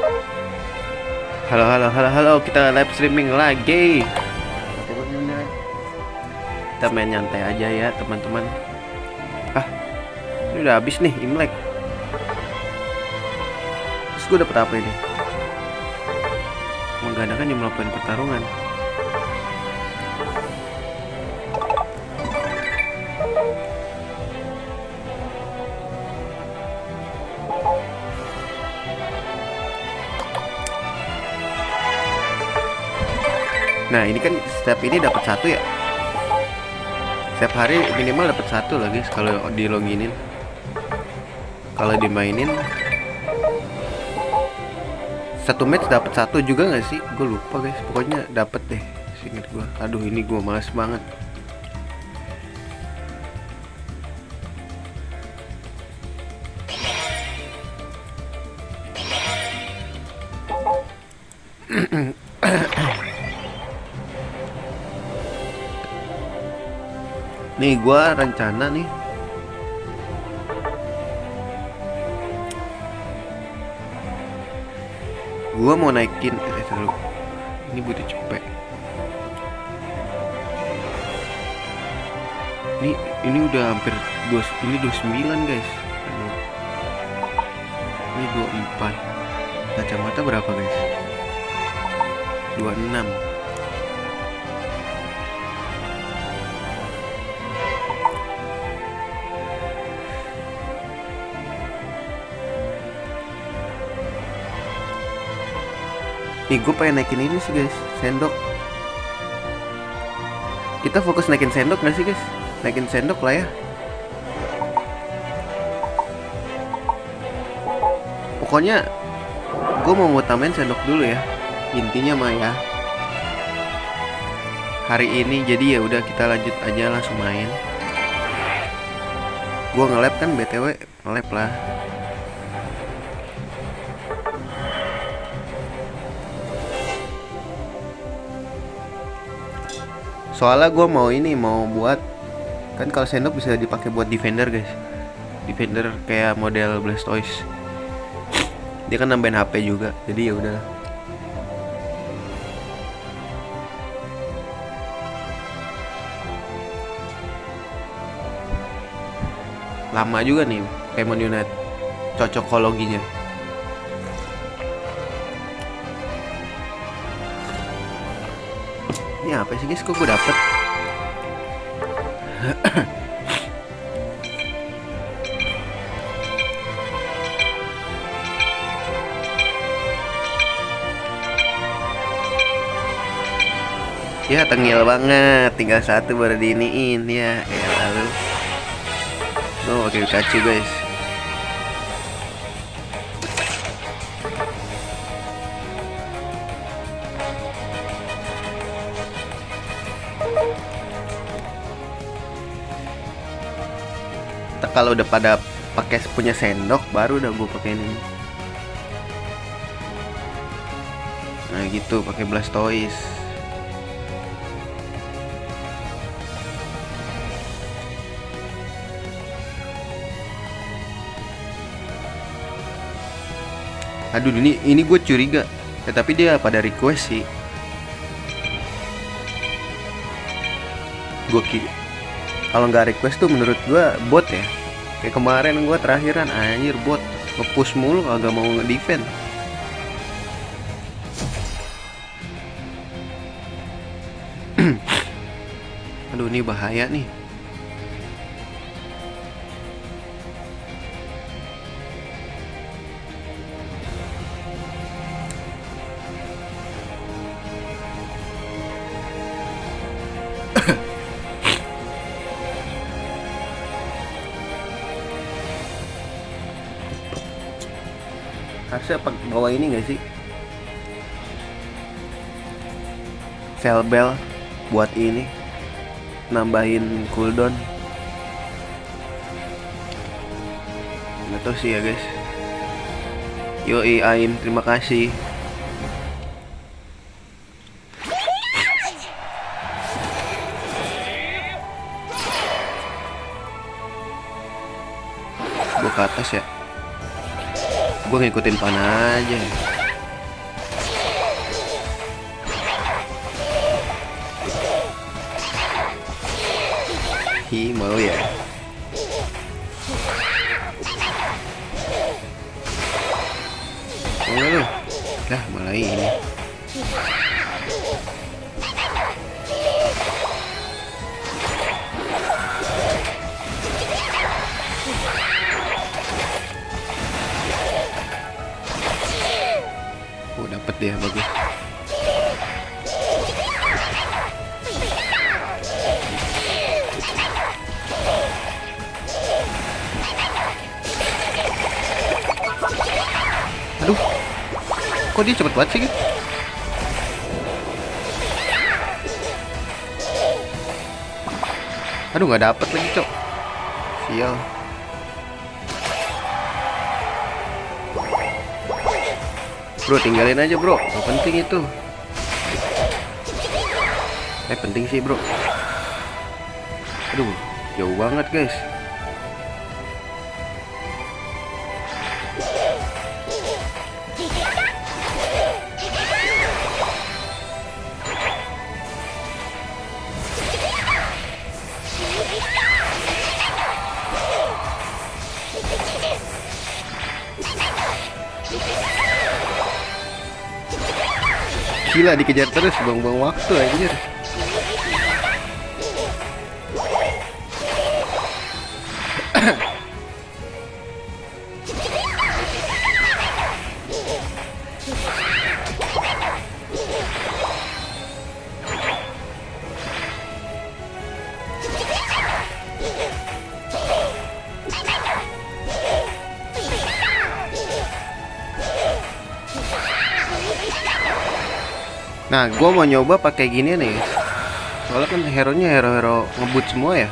Halo, halo, halo, halo, kita live streaming lagi. Kita main nyantai aja ya, teman-teman. Ah, ini udah habis nih Imlek. Terus gue dapet apa ini? Menggandakan jumlah poin pertarungan. Nah, ini kan setiap ini dapat satu ya. Setiap hari minimal dapat satu lagi kalau di loginin. Kalau dimainin satu match dapat satu juga nggak sih? Gue lupa guys. Pokoknya dapat deh. Seinget gue. Aduh, ini gue malas banget. Nih gua rencana nih gua mau naikin dulu. Ini butuh cepet. Ini udah hampir ini 29 guys. Ini 24. Kacamata berapa guys? 26. Nih gue pengen naikin ini sih guys, sendok. Kita fokus naikin sendok gak sih guys? Naikin sendok lah ya. Pokoknya gue mau ngutamain sendok dulu ya. Intinya mah ya. Hari ini jadi ya udah kita lanjut aja langsung main. Gue nge-lab kan BTW, nge-lab lah. Soalnya gue mau buat kan kalau sendok bisa dipakai buat defender guys. Defender kayak model Blastoise. Dia kan nambahin HP juga. Jadi ya udah. Lama juga nih Pokemon Unite cocokologinya. Ini apa sih guys, kok gue dapet ya tengil banget, tinggal satu baru diiniin ya. Lalu oke Pikachu guys. Kalau udah pada pakai punya sendok baru udah gue pakai ini. Nah gitu, pakai Blastoise. Aduh, ini gue curiga. Tapi dia pada request sih. Gue kalau nggak request tuh menurut gue bot ya. Kayak kemarin gue terakhiran anjir bot nge-push mulu agak mau nge-defend. Aduh, ini bahaya nih. Harusnya bawa ini gak sih? Cell bell buat ini nambahin cooldown. Nggak tahu sih ya guys. Yoi Aim, terima kasih. Gue ke atas ya. Gue ngikutin panah aja. Enggak lu. Dah malah ini. Oh dapet dia, bagus. Aduh, kok dia cepet banget sih gitu? Aduh, nggak dapet lagi cok. Sial. Bro, tinggalin aja bro, nggak penting itu. Penting sih bro. Aduh, jauh banget guys. Gila, dikejar terus, buang-buang waktu anjir. Nah, gue mau nyoba pakai gini nih. Soalnya kan hero-nya hero-hero ngebut semua ya.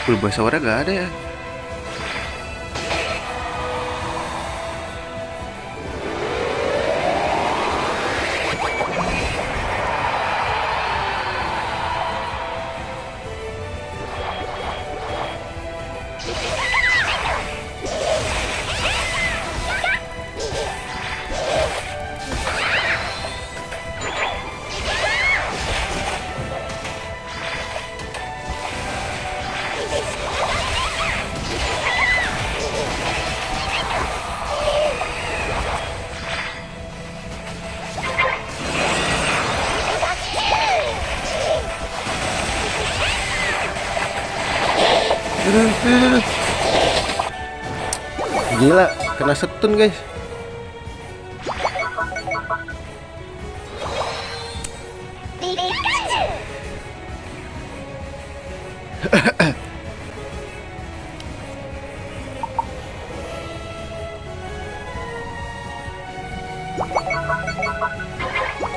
Bulbasaurnya gak ada ya. Gila, kena stun guys.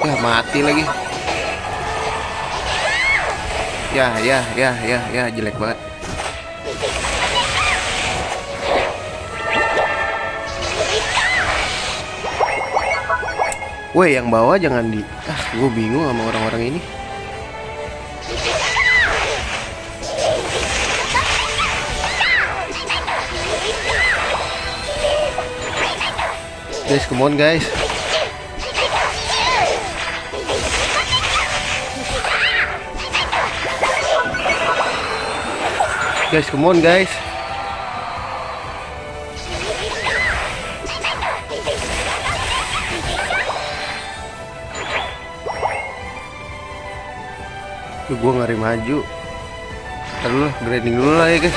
Ya mati lagi. Ya jelek banget. Woi, yang bawah jangan di. Gue bingung sama orang-orang ini. Guys, come on guys. Guys, come on guys. Gue ngari maju. Ntar dulu, grinding dulu lah ya guys.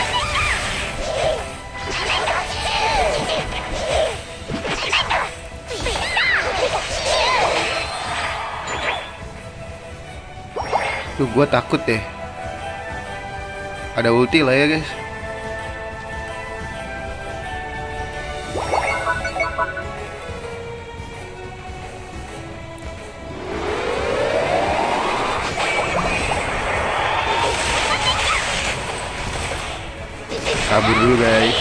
Tuh gue takut deh. Ada ulti lah ya guys. Kabur dulu guys.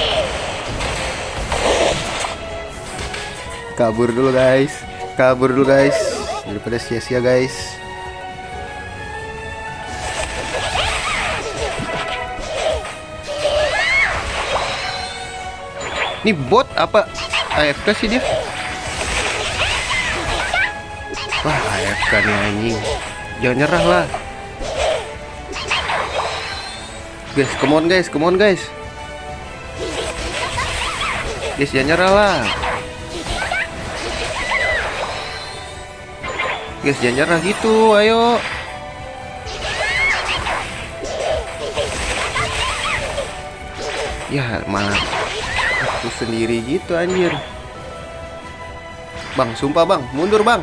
Kabur dulu guys. Kabur dulu guys. Daripada sia-sia guys. Ini bot apa AFK sih dia? Wah, AFK nih anjing. Jangan nyerah lah. Guys, come on guys, come on guys. Guys, jangan nyerah lah. Guys, jangan nyerah gitu, ayo. Ya, malah aku sendiri gitu anjir. Bang, sumpah bang, mundur bang.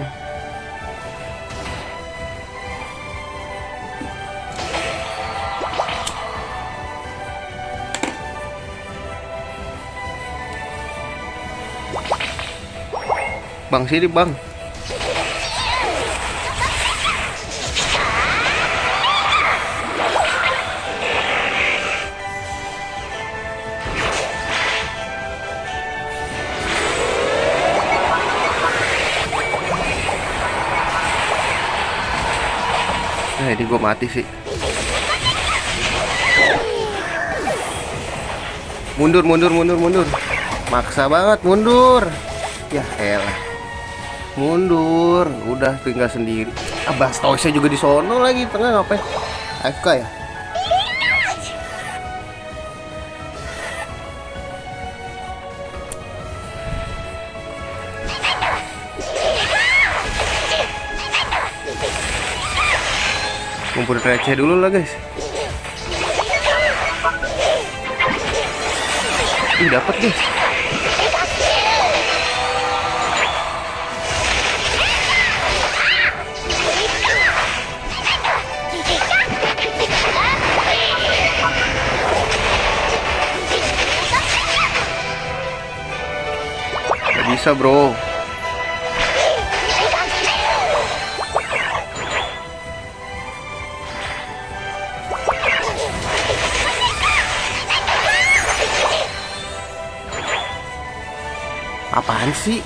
Bang, sini bang. Nah, ini gue mati sih. Mundur, mundur, mundur, mundur. Maksa banget mundur. Ya elah. Mundur, udah tinggal sendiri. Blastoise juga di sono lagi tengah, ngapain? AFK ya? Kumpul receh dulu lah guys. Ih, dapat guys. Bisa bro. Apaan sih?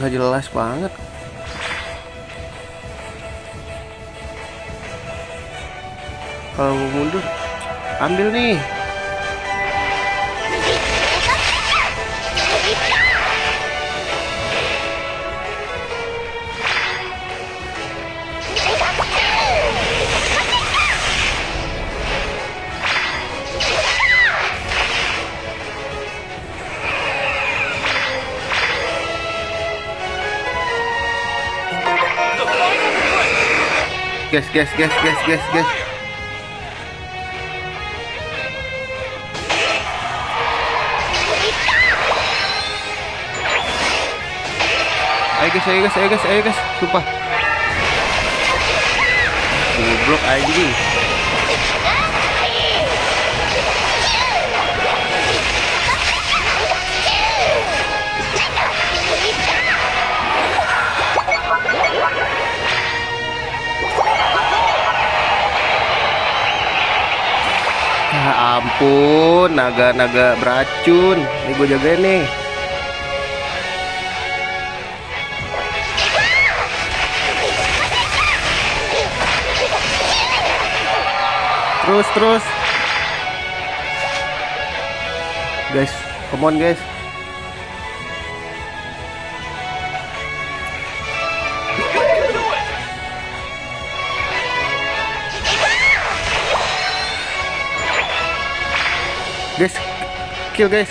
Nggak jelas banget. Kalau mau mundur, ambil nih. Guys. Ayo guys, sumpah. Goblok anjing. Ya ampun, naga beracun. Ini gue jagain nih. Terus. Guys, come on guys. Guys, kill guys.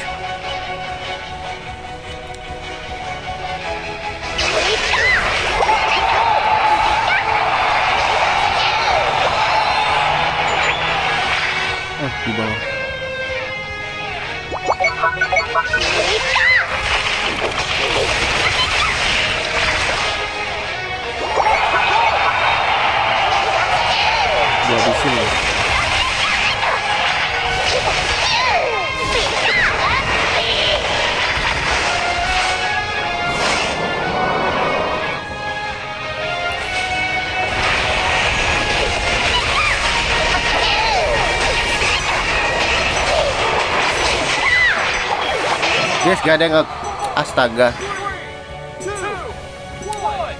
Di bawah. Gua habisin ya. Guys, gak ada yang astaga.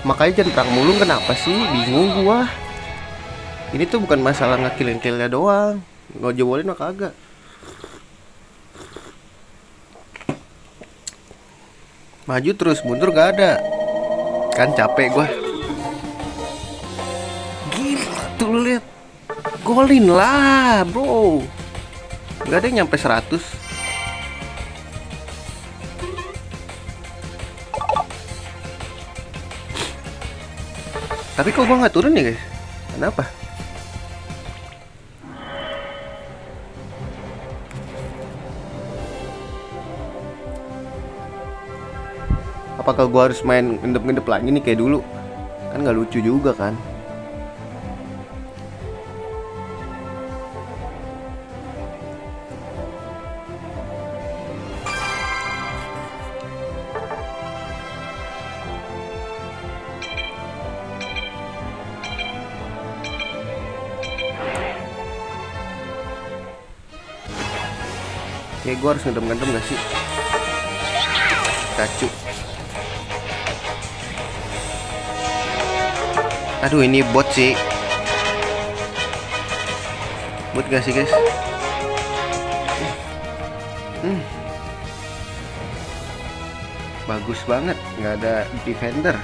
Makanya jangan perang mulung, kenapa sih? Bingung gua. Ini tuh bukan masalah ngakilin-kilnya doang. Nggak jebolin mah kagak. Maju terus, mundur gak ada. Kan capek gua. Gila tuh, lihat. Golin lah bro. Nggak ada yang nyampe 100. Tapi kok gua nggak turun ya guys? Kenapa? Apakah gua harus main ngendep-ngendep lagi nih kayak dulu? Kan nggak lucu juga kan? Kayak gue harus ngendem-ngendem gak sih? Kacu. Aduh ini bot sih. Bot gak sih guys? Bagus banget, nggak ada defender.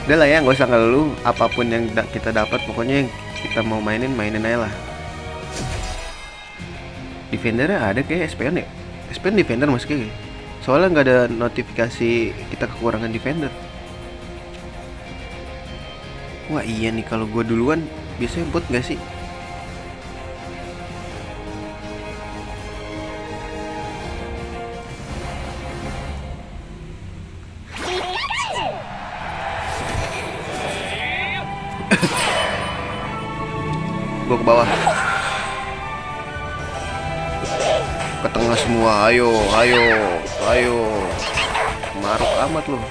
Udah lah ya, nggak usah ngeluh. Apapun yang kita dapat, pokoknya yang kita mau mainin aja lah. Defendernya ada kayak SPN ya? SPN defender masih kayak. Soalnya nggak ada notifikasi kita kekurangan defender. Wah iya nih, kalau gue duluan biasanya bot nggak sih? Gue ke bawah, ke tengah semua. Ayo, ayo, ayo. Maruk amat loh.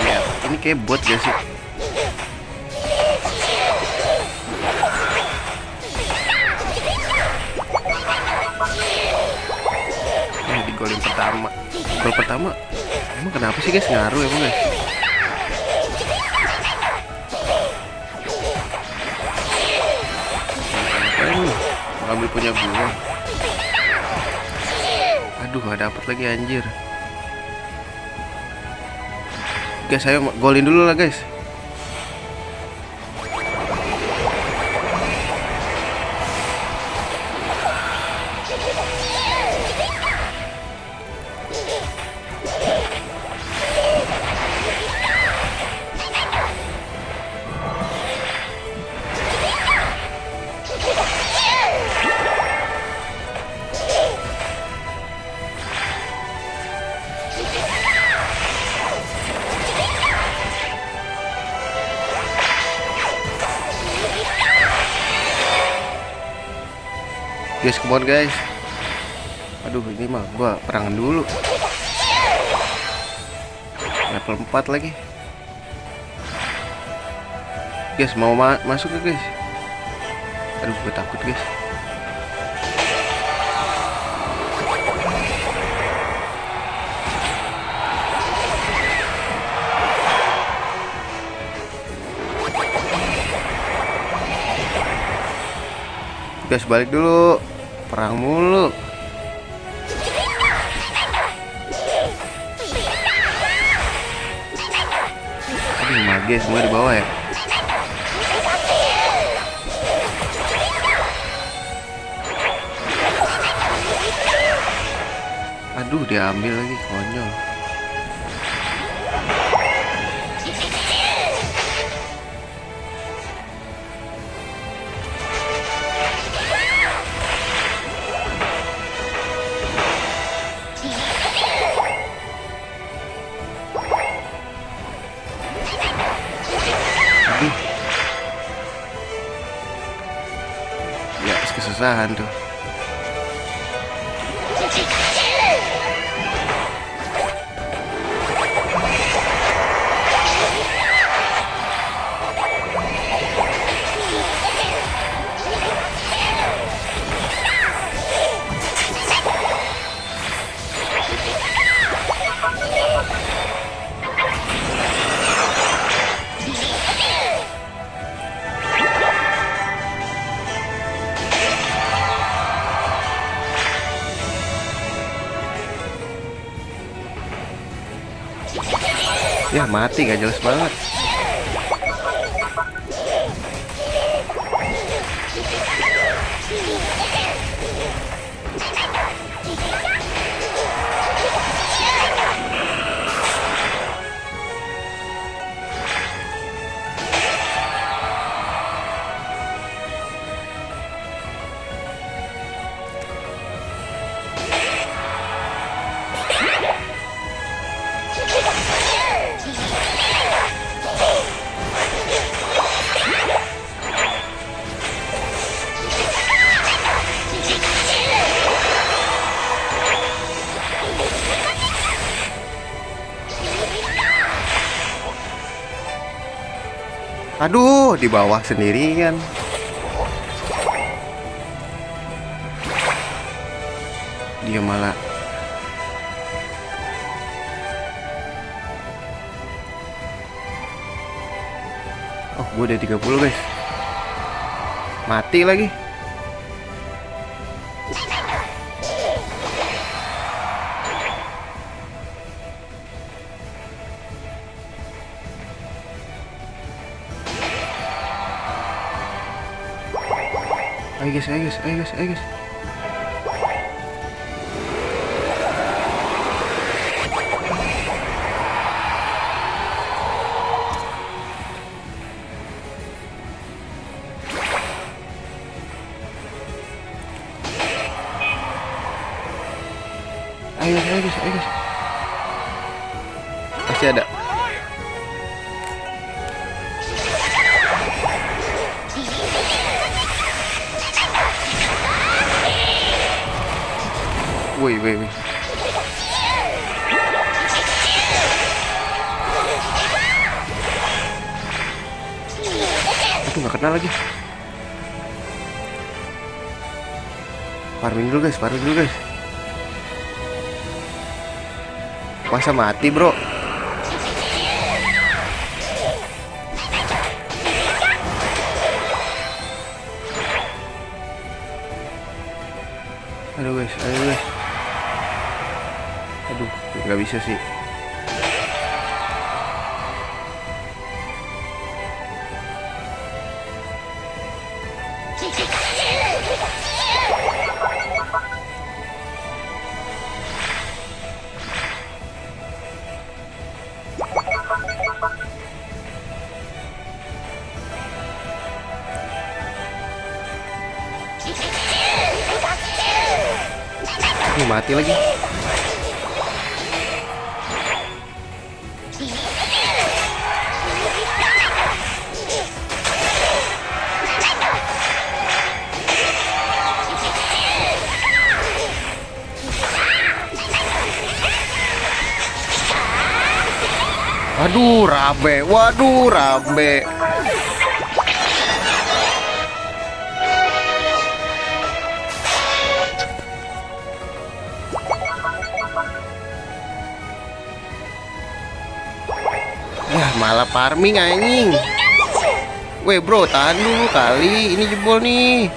Ya, ini kayak bot gak sih? Ini di gol yang pertama. Gol pertama emang kenapa sih guys, ngaruh emang guys? Ngambil punya gua. Aduh gak dapet lagi anjir. Guys ayo golin dulu lah guys. Guys, come on guys. Aduh ini mah gua perangan dulu. Level 4 lagi. Guys mau masuk ke guys? Aduh gue takut guys. Guys balik dulu. Perang mulu. Aduh mage semua di bawah ya. Aduh diambil lagi, konyol. Ya kesusahan tuh. Ya mati, gak jelas banget. Aduh, di bawah sendirian. Dia malah. Oh, gue udah 30 guys. Mati lagi. Ayo guys, ayo guys, ayo guys, ayo guys. Ayo guys, ayo guys, ayo guys. Pasti ada. Woi, woi, woi. Aduh, nggak kena lagi. Farming dulu guys, farming dulu guys. Masa mati bro? Aduh guys, ayo guys. Aduh, nggak bisa sih. Mati lagi. Waduh, rabe. Waduh, rabe. Wah, malah farming anjing. Weh bro, tahan dulu kali. Ini jebol nih.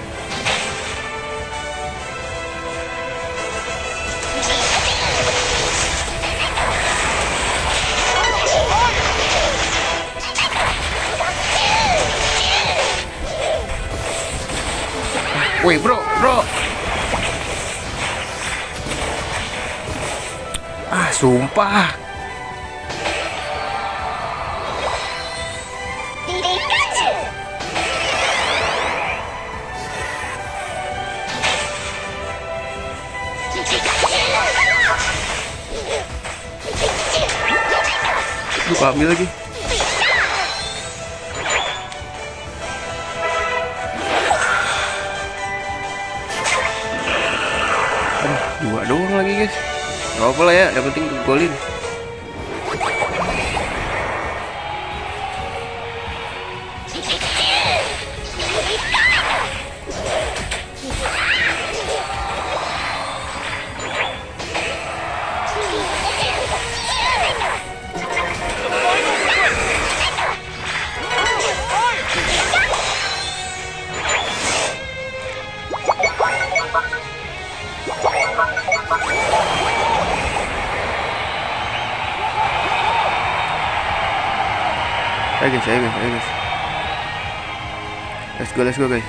Woi bro, ah sumpah. Lu ambil lagi. Dua doang lagi guys. Gak apa lah ya, yang penting golin. Ayo guys, ayo guys, ayo guys. Let's go guys.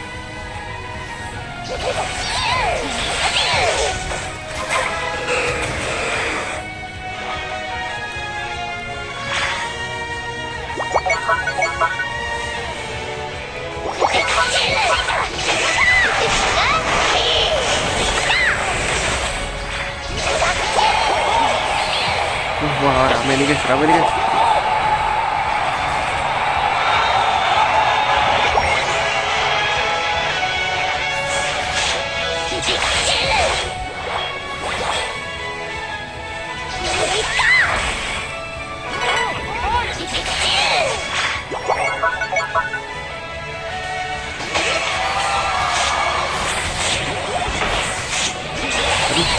Wah, rame nih guys, rame nih guys.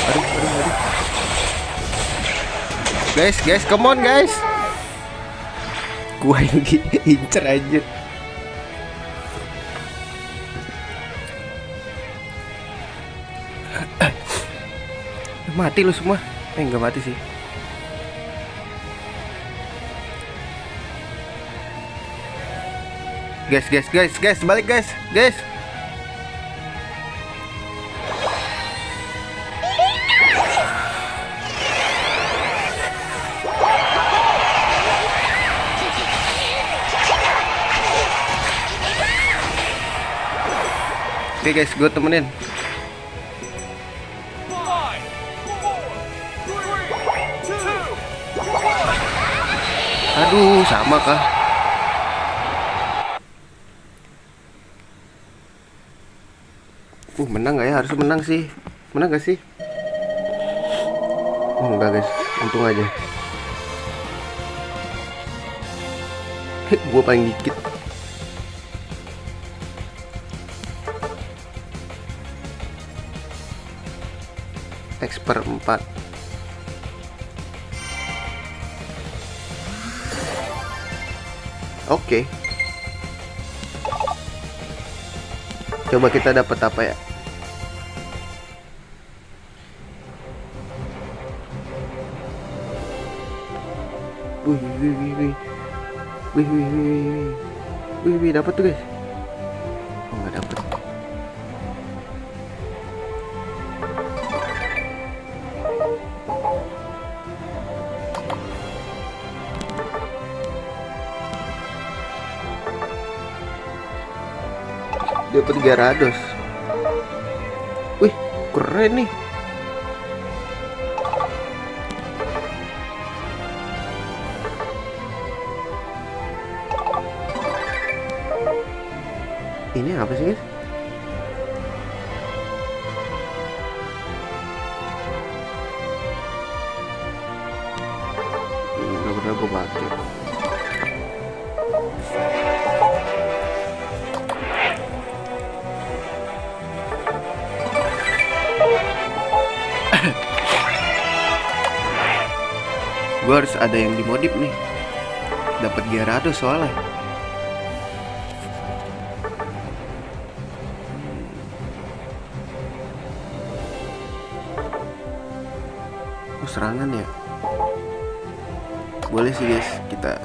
Aduh. Guys, come on guys. Gua yang incer aja. Mati lu semua. Enggak mati sih. Guys, balik guys. Oke guys, gue temenin. Aduh, sama kah? Menang gak ya? Harus menang sih. Menang gak sih? Oh enggak guys, untung aja. Gue paling dikit. X per 4. Oke. Coba kita dapat apa ya? Wih, dapat tuh guys. Oh, nggak dapat. Dapat Gyarados. Wih, keren nih. Ini apa sih guys? Nggak pernah gue pakai. Gue harus ada yang dimodif nih. Dapat Gyarados soalnya. Serangan ya, boleh sih guys, kita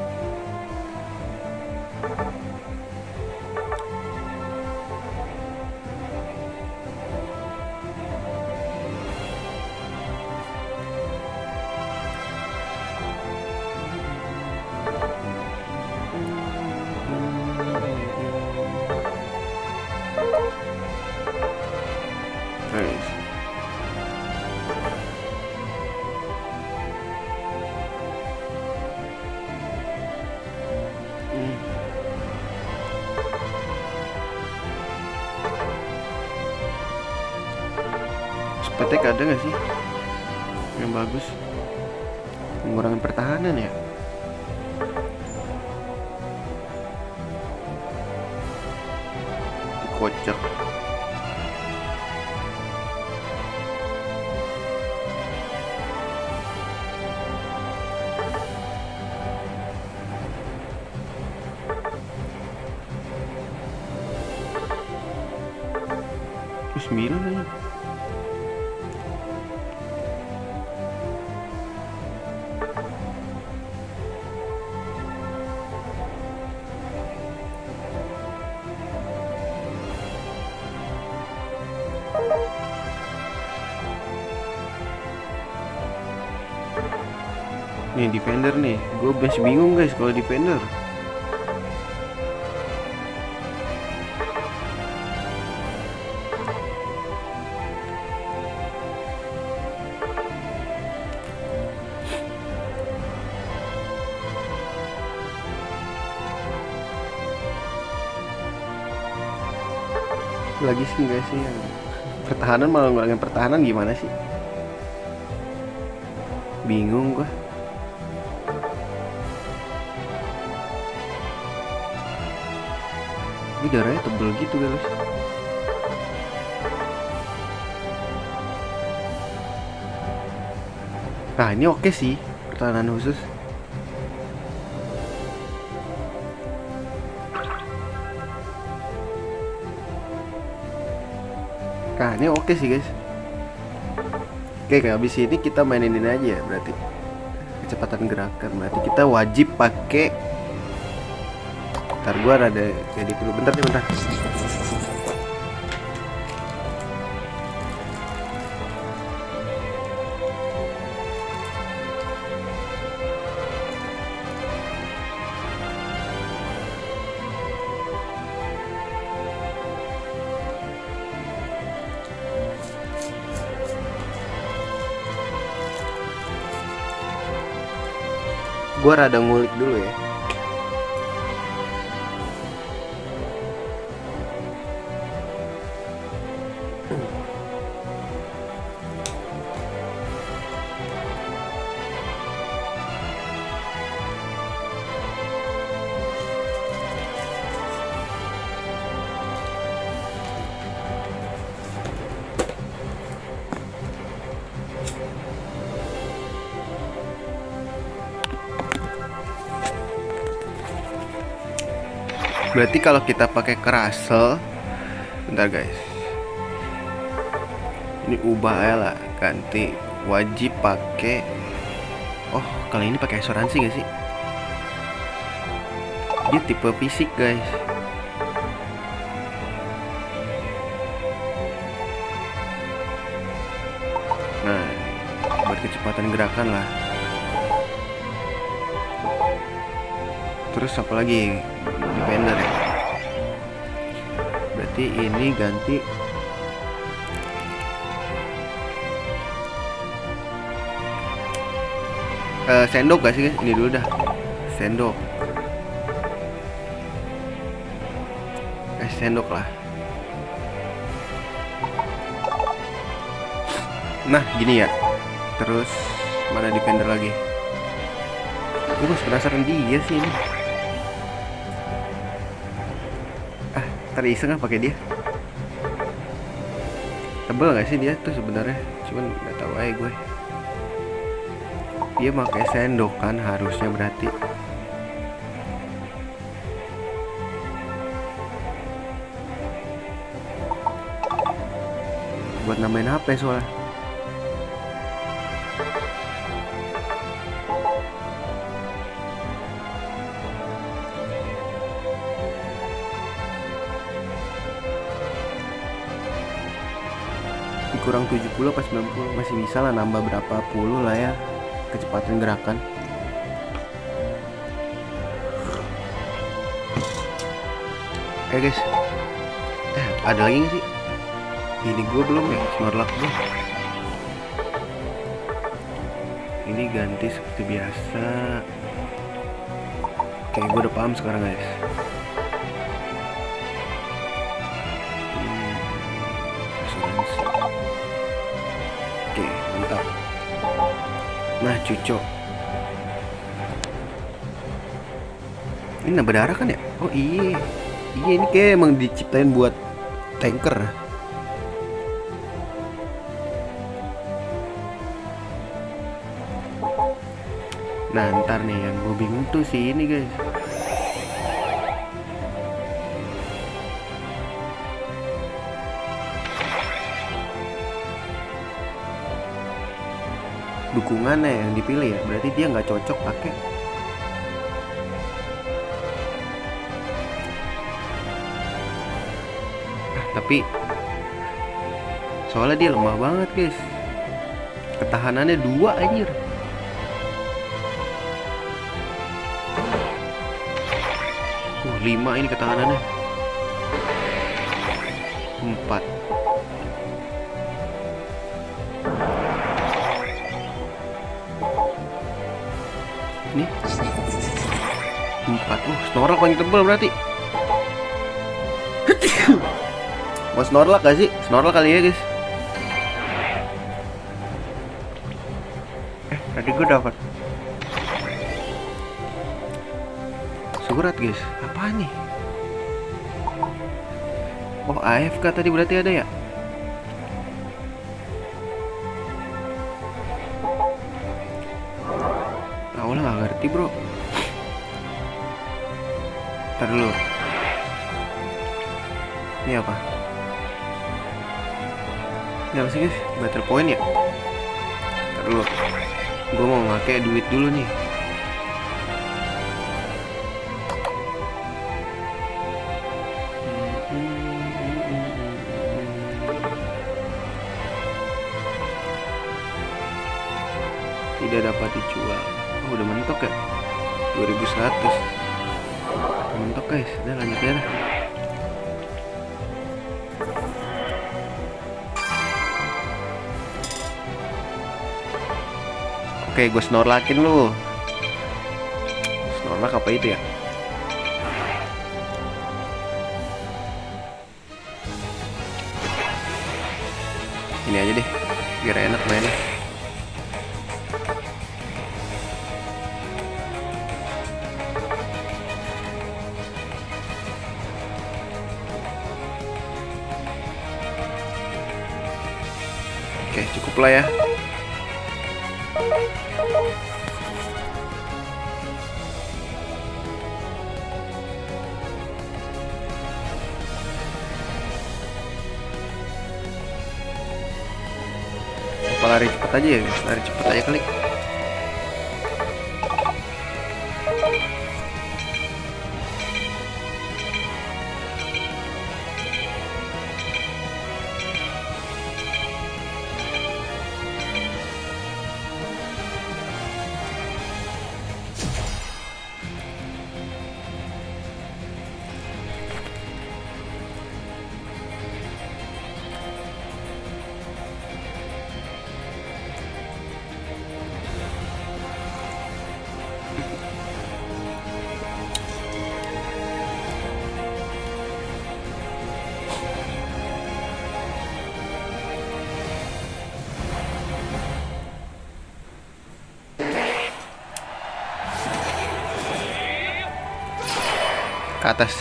nice. Petek ada nggak sih yang bagus? Pengurangan pertahanan ya. Kocak. Sembilan aja. Nih defender nih, gue masih bingung guys kalau defender. Lagi sih enggak sih yang pertahanan, malah ngurangin pertahanan gimana sih? Bingung gua. Ini darahnya tebel gitu guys. Nah ini oke sih pertahanan khusus. Nah ini oke sih guys. Oke, kayak habis ini kita mainin ini aja ya berarti. Kecepatan gerakan berarti kita wajib pakai. Ntar gua rada edit dulu, bentar nih, bentar. Gua rada ngulik dulu ya. Berarti kalau kita pakai kerasel, bentar guys. Ini ubah ya lah, ganti wajib pakai. Oh, kali ini pakai asuransi gak sih? Dia tipe fisik guys. Nah, buat kecepatan gerakan lah. Terus apa lagi? Defender ya. Berarti ini ganti sendok gak sih guys? Ini dulu dah. Sendok. Sendok lah. Nah gini ya. Terus mana defender lagi? Gue masih penasaran dia sih ini. Ntar iseng pakai dia. Tebel gak sih dia tuh sebenarnya? Cuman nggak tahu aja gue. Dia pakai sendok kan harusnya berarti. Buat nambahin HP soalnya. Kurang 70 apa 90 masih bisa lah, nambah berapa puluh lah ya kecepatan gerakan. Guys, ada lagi gak sih? Ini gue belum ya, Snorlax gue. Ini ganti seperti biasa. Oke, gue udah paham sekarang guys. Asuransi. Oke, mantap. Nah, cucok. Ini nambah darah kan ya? Oh iya. Iya, ini kayak emang diciptain buat tanker. Nah, ntar nih yang gue bingung tuh si ini guys. Dukungannya yang dipilih ya, berarti dia nggak cocok pakai. Tapi soalnya dia lemah banget guys, ketahanannya 2 anjir. 5 ini ketahanannya. 4. Ini 4. Snorlax paling tebal berarti. Mau Snorlax gak sih? Snorlax kali ya guys. Tadi gue dapat surat guys. Apaan nih? Oh, AFK tadi berarti ada ya? Awalnya gak ngerti bro. Ntar dulu. Ini apa? Ini apa sih guys? Battle point ya? Ntar dulu. Gue mau pakai duit dulu nih. Tidak dapat dijual. Oh, udah mentok ya? 2100. Mentok guys. Udah lanjut ya. Oke, gue Snorlaxin lu. Snorlax apa itu ya? Ini aja deh, biar enak mainnya. Oke, cukup lah ya. Apa lari cepet aja ya guys? Lari cepet aja kali. Ke atas.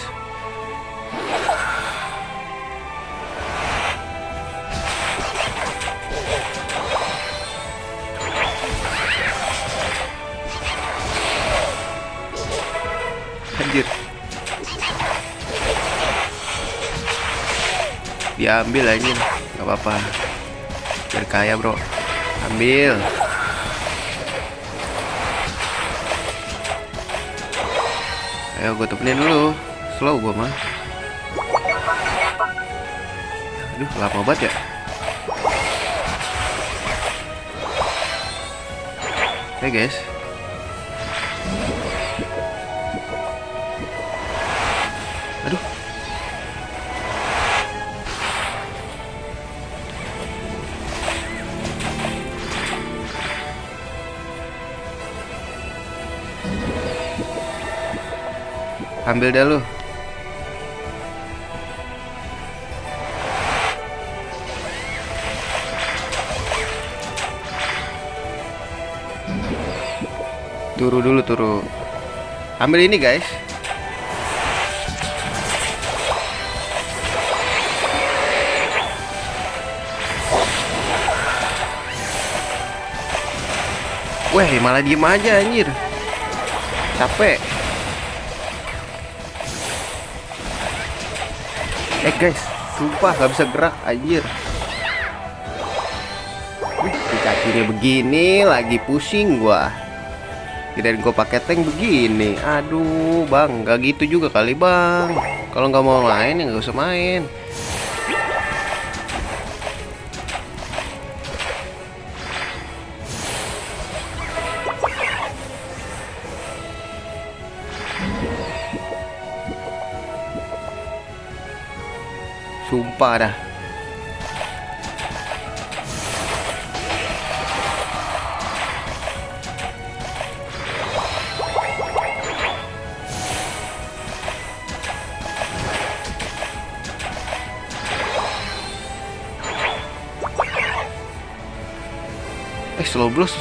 Anjir. Diambil anjir. Gak apa-apa. Biar kaya bro. Ambil. Ayo gue temenin dulu. Slow gue mah. Aduh lama banget ya. Oke guys. Aduh. Ambil dah lu. Turu dulu, turu. Ambil ini guys. Weh, malah diem aja anjir. Capek. Guys, sumpah gak bisa gerak anjir. Kakinya begini lagi pusing gua. Kirain gua pakai tank begini. Aduh bang, gak gitu juga kali bang. Kalau nggak mau main ya nggak usah main. Sumpah dah. Slow blues.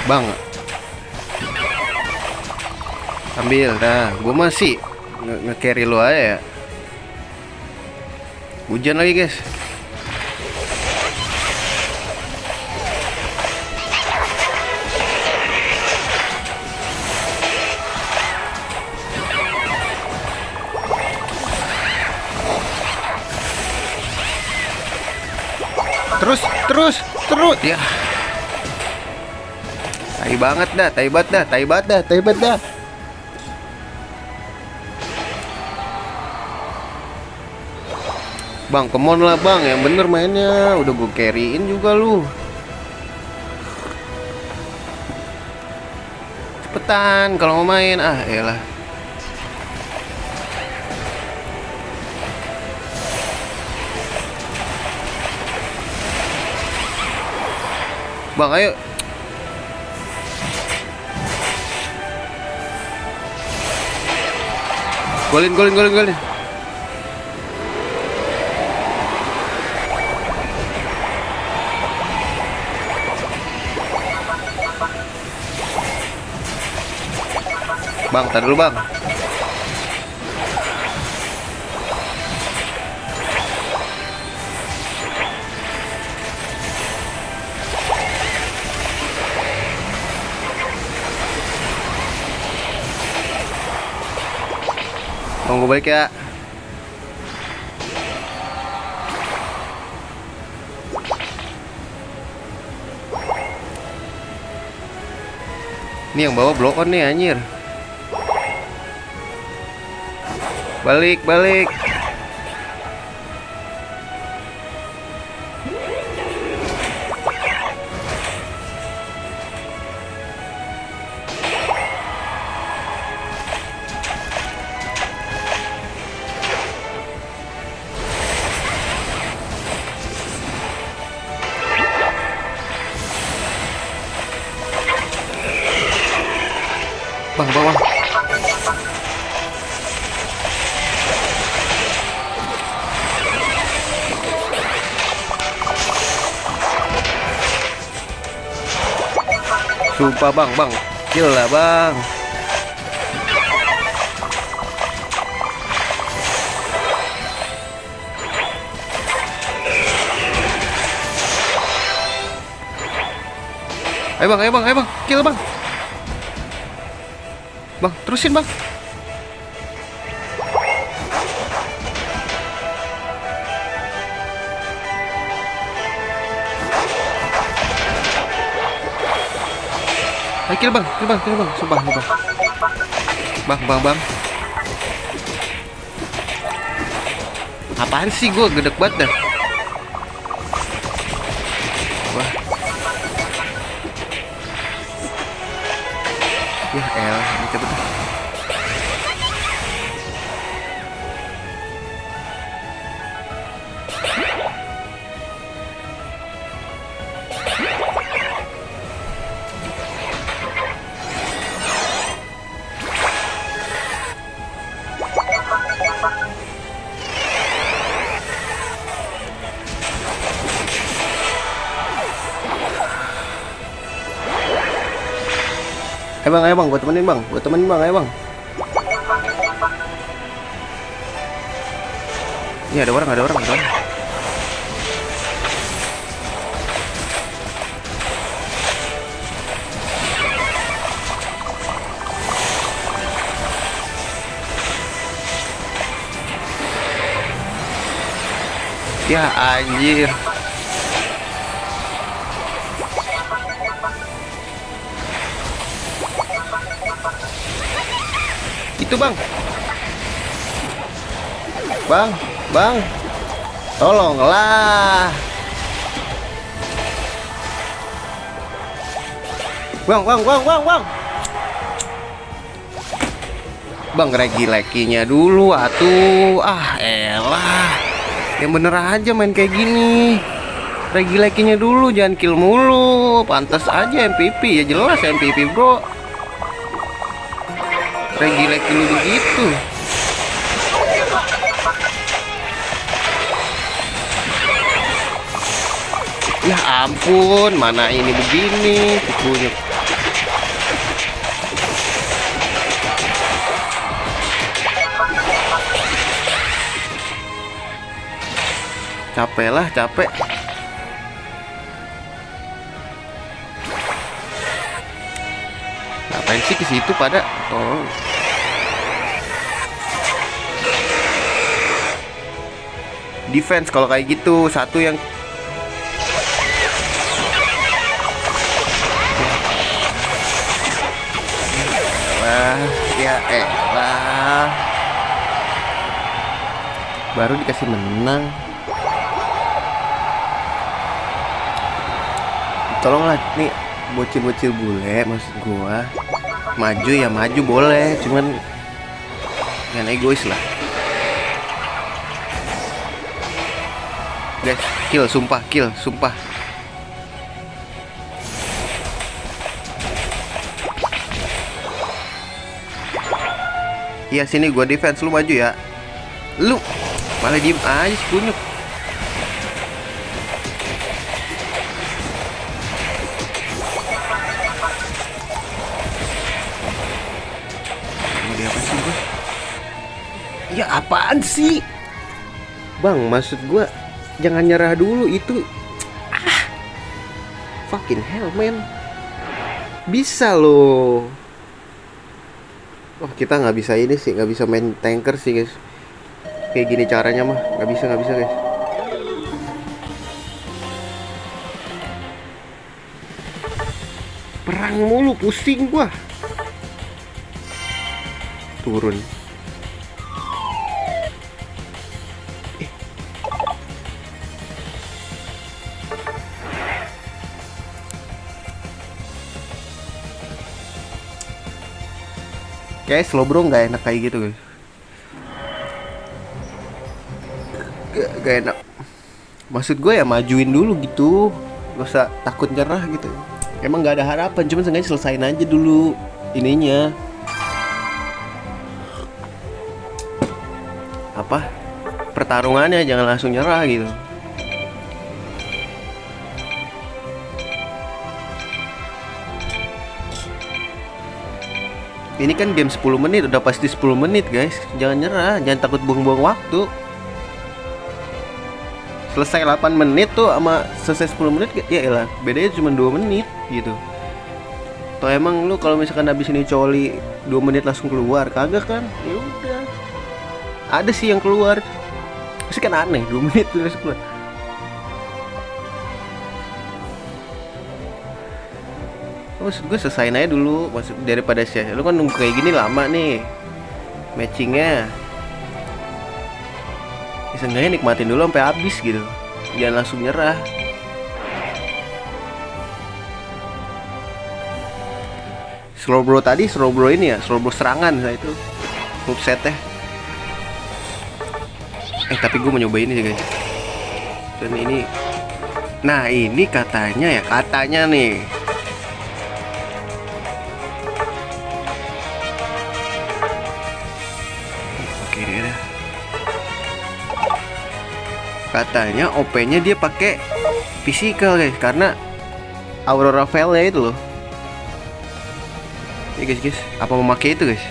Bang, ambil dah. Gue masih nge-carry lo aja ya. Hujan lagi guys. Terus ya. Tai banget dah. Bang, come on lah bang, yang bener mainnya. Udah gue carryin juga lu. Cepetan kalau mau main. Ah, elah. Bang, ayo. Golin. Bang, tar dulu bang. Bang, gue balik ya. Ini yang bawa block on nih anjir. Balik. Bang. Sumpah bang, kill lah bang. Ayo bang, kill bang. Bang, terusin bang. Ayo kill bang. Sumpah bang. Bang. Apaan sih, gue gedek banget dah. Wah. Ya elah, ini cepet. Ayo bang, gue temenin bang, ayo bang. Ini ada orang, ada orang, ada orang. Ya anjir. Itu bang. Bang, bang. Tolonglah. Bang, bang, bang, bang, bang. Bang, regi-lekinya dulu atuh. Ah, elah. Yang bener aja main kayak gini. Regi-lekinya dulu, jangan kill mulu. Pantas aja MVP, ya jelas MVP, bro. Regi-leki lu begitu. Ya ampun, mana ini begini kukunya. Capek lah, capek. Ngapain sih ke situ pada? Tolong. Defense kalau kayak gitu, satu yang ya elah, baru dikasih menang. Tolonglah nih bocil-bocil bule, maksud gua maju ya maju boleh, cuman jangan egois lah guys. Kill, sumpah kill, sumpah. Iya sini gua defense, lu maju ya. Lu malah diem aja si kunyuk. Dia apa sih gua? Ya apaan sih? Bang, maksud gua jangan nyerah dulu itu. Ah, fucking hell man. Bisa loh. Oh kita nggak bisa ini sih, nggak bisa main tanker sih guys. Kayak gini caranya mah nggak bisa guys. Perang mulu, pusing gua. Turun. Kayak slow bro nggak enak kayak gitu guys. Gak enak. Maksud gue ya majuin dulu gitu, gak usah takut nyerah gitu. Emang nggak ada harapan, cuma sengaja selesain aja dulu ininya. Apa? Pertarungannya jangan langsung nyerah gitu. Ini kan game 10 menit, udah pasti 10 menit guys. Jangan nyerah, jangan takut buang-buang waktu. Selesai 8 menit tuh sama selesai 10 menit, ya elah, bedanya cuma 2 menit gitu. Toh emang lu kalau misalkan habis ini coli 2 menit langsung keluar, kagak kan? Ya udah. Ada sih yang keluar. Pasti kan aneh, 2 menit terus keluar. Maksud gue selesain aja dulu, maksud daripada sih lu kan nunggu kayak gini lama nih matchingnya. Seenggaknya nikmatin dulu sampai habis gitu, jangan langsung nyerah. Slow bro tadi, slow bro ini ya, slow bro serangan saya itu movesetnya. Tapi gue mau nyoba ini sih guys. Dan ini, nah ini katanya nih. Katanya OP-nya dia pakai physical guys, karena Aurora Veil-nya itu loh. Ya guys, apa mau pakai itu guys?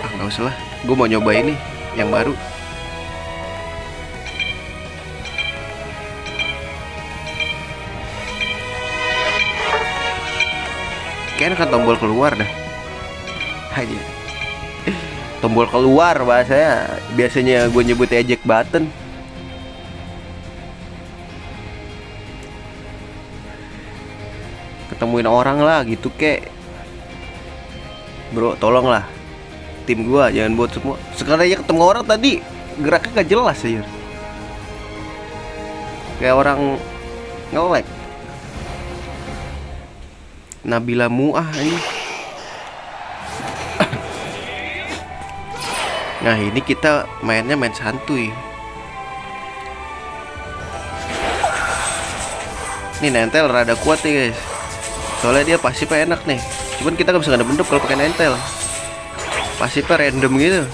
Ah nggak usah lah, gue mau nyoba ini yang baru. Kayaknya kan tombol keluar dah. Aja. Tombol keluar bahasanya. Biasanya gue nyebut eject button. Ketemuin orang lah gitu kek. Bro, tolonglah. Tim gua jangan buat semua. Sekarang aja ketemu orang tadi geraknya gak jelas aja. Kayak orang nge-lag. Nabila Muah ini. Nah, ini kita mainnya main santuy. Ini nentel rada kuat nih guys. Soalnya dia pasifnya enak nih. Cuman kita gak bisa ngadep kalau pakai nentel. Pasifnya random gitu.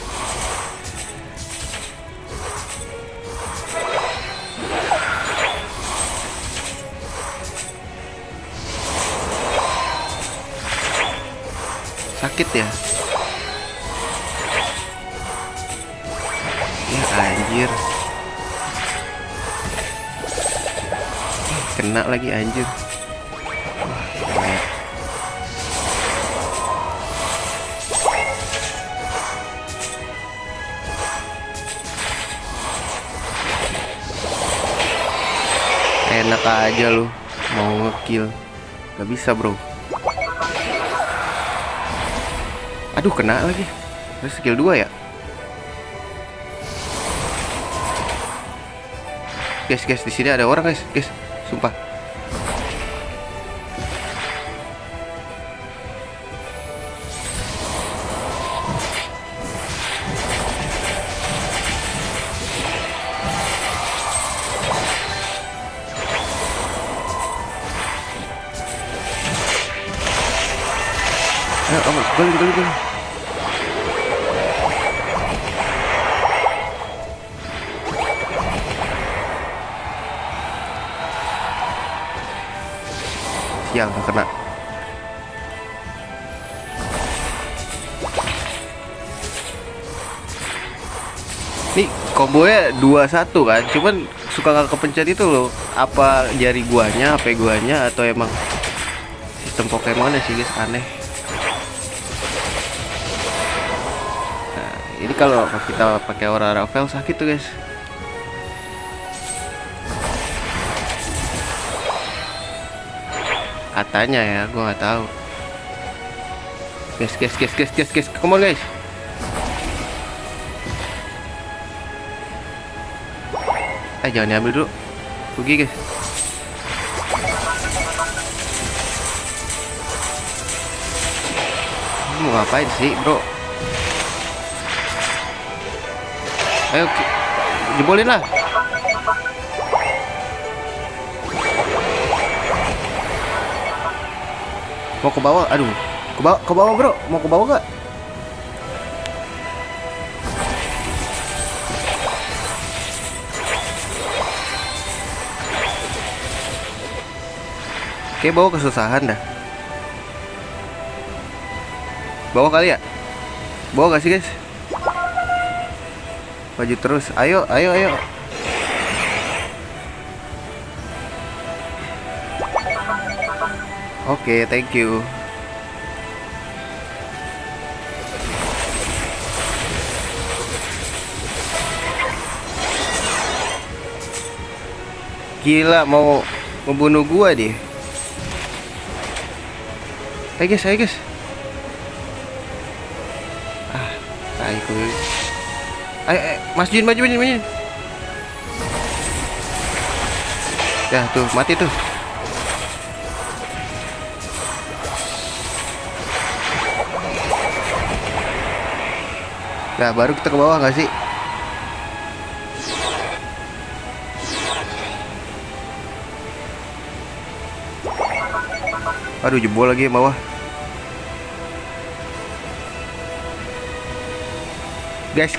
Sakit ya. Ya anjir. Kena lagi anjir. Enak aja lu mau ngekill. Gak bisa bro. Aduh kena lagi. Terus skill 2 ya. Guys, di sini ada orang guys. Sumpah. Gali. Sial, gak kena. Nih kombonya 2-1 kan. Cuman suka gak kepencet itu loh. Apa jari guanya, HP guanya, atau emang sistem Pokemon sih guys, aneh. Ini kalau kita pakai Aura Ravel sakit tuh guys. Katanya ya, gua nggak tahu. Guys, come on guys. Jangan diambil dulu. Rugi guys. Mau ngapain sih bro? Ayo jebolin lah. Mau ke bawah, aduh. Ke bawah bro, mau ke bawah gak? Kayak bawah kesusahan dah. Bawah kali ya? Bawah gak sih guys? Maju terus, ayo. Oke, thank you. Gila, mau membunuh gua dia. Ayo guys. Ayo, Mas Jin maju. Ya tuh, mati tuh. Nah, baru kita ke bawah nggak sih? Aduh, jebol lagi bawah. Guys.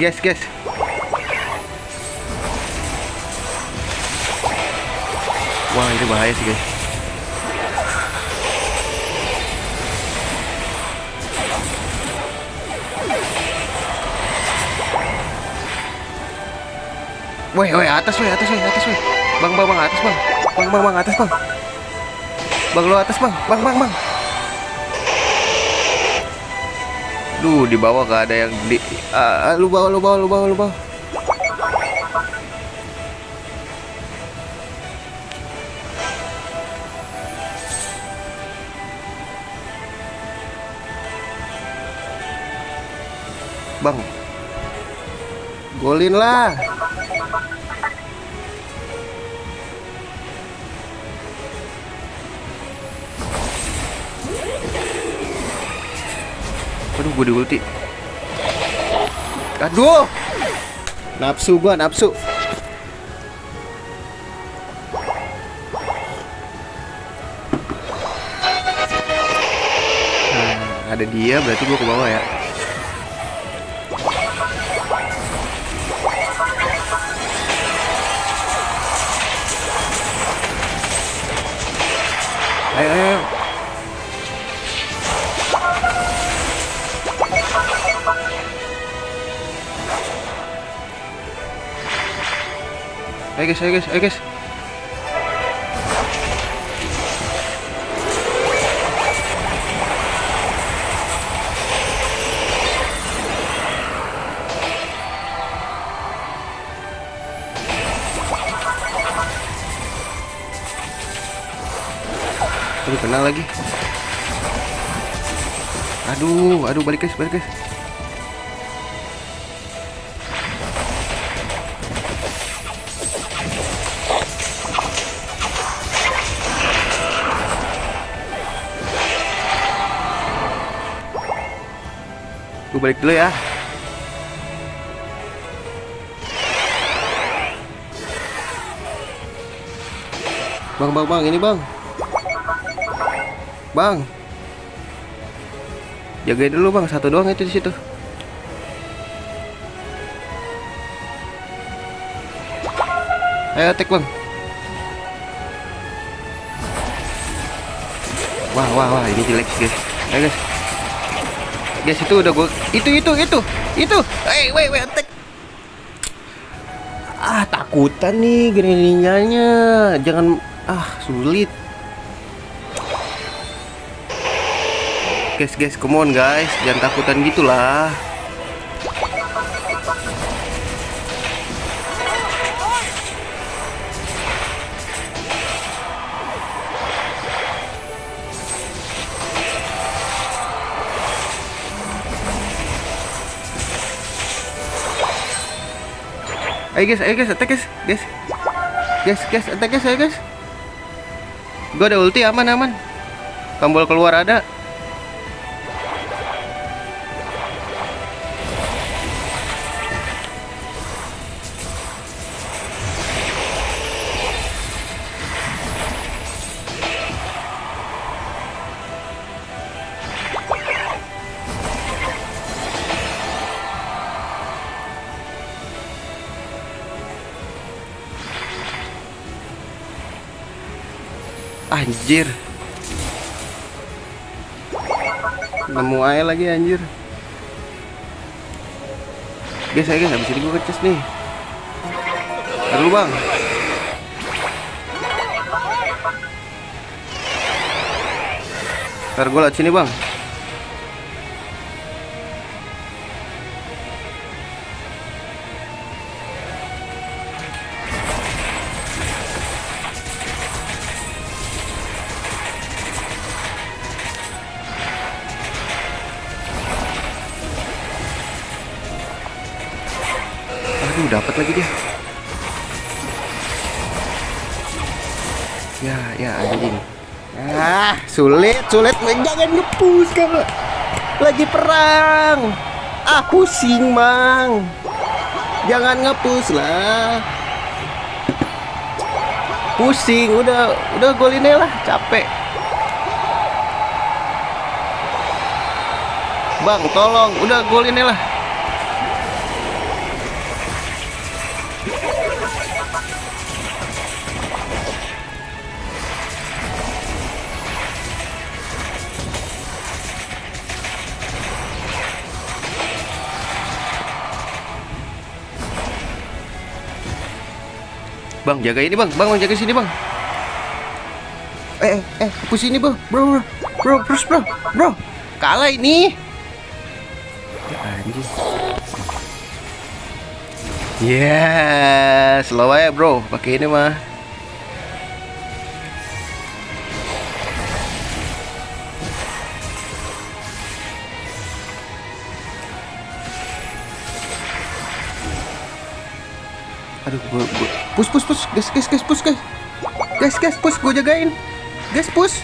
Wah, ini bahaya sih guys. Woi, atas woi. Bang, atas bang. Bang, atas bang. Bang, lo atas bang. Bang. Duh, di bawah gak ada yang di lu bawa, lu bawa, lu bawa, lu bawa. Bang, golin lah. Aduh, gue di ulti. Aduh, nafsu gua, nafsu. Nah, ada dia, berarti gua ke bawah ya. Ayo, ayo. Ayo guys, ayo guys, ayo guys. Aduh, kena lagi. Aduh, aduh, balik guys, balik guys. Gue balik dulu ya. Bang, ini bang. Bang, jagain dulu bang, satu doang itu di situ. Ayo attack bang. Wah, ini jelek guys. Ayo guys. Guys, itu udah gue. Itu. Wait, attack. Takutan nih Greninja-nya. Jangan, sulit. Guys, come on guys, jangan takutan gitulah. Ayo guys, attack guys. Guys, attack guys, ayo guys. Gue ada ulti, aman. Tombol keluar ada. Anjir, nemu aja lagi anjir. Guys, habis ini gue ngecas nih. Ntar dulu bang. Ntar gue liat sini bang. Aduh, dapat lagi dia. Ya anjing. Sulit. Jangan nge-push kan. Lagi perang. Pusing, Mang. Jangan nge-push lah. Pusing, udah golin lah, capek. Bang, tolong, udah golin lah. Bang, jaga ini bang, jaga sini bang. Aku sini bro, kalah ini. Yeah, slow aja bro, pakai ini mah. Aduh, push, guys, push, guys, push, gue jagain, guys, push.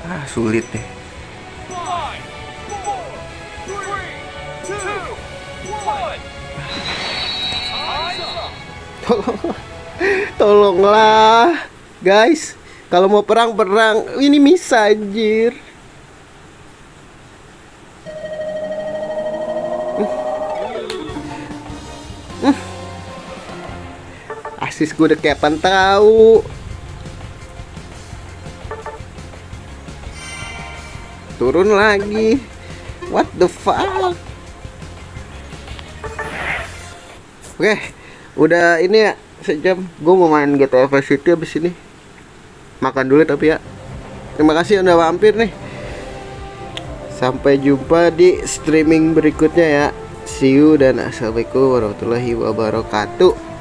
Ah, sulit deh. Tolonglah, guys. Kalau mau perang, ini bisa anjir. Asis gue udah kayak tahu. Turun lagi. What the fuck? Oke, udah ini ya sejam. Gue mau main GTA Vice City abis ini. Makan dulu tapi ya. Terima kasih udah mampir nih. Sampai jumpa di streaming berikutnya ya. See you dan assalamualaikum warahmatullahi wabarakatuh.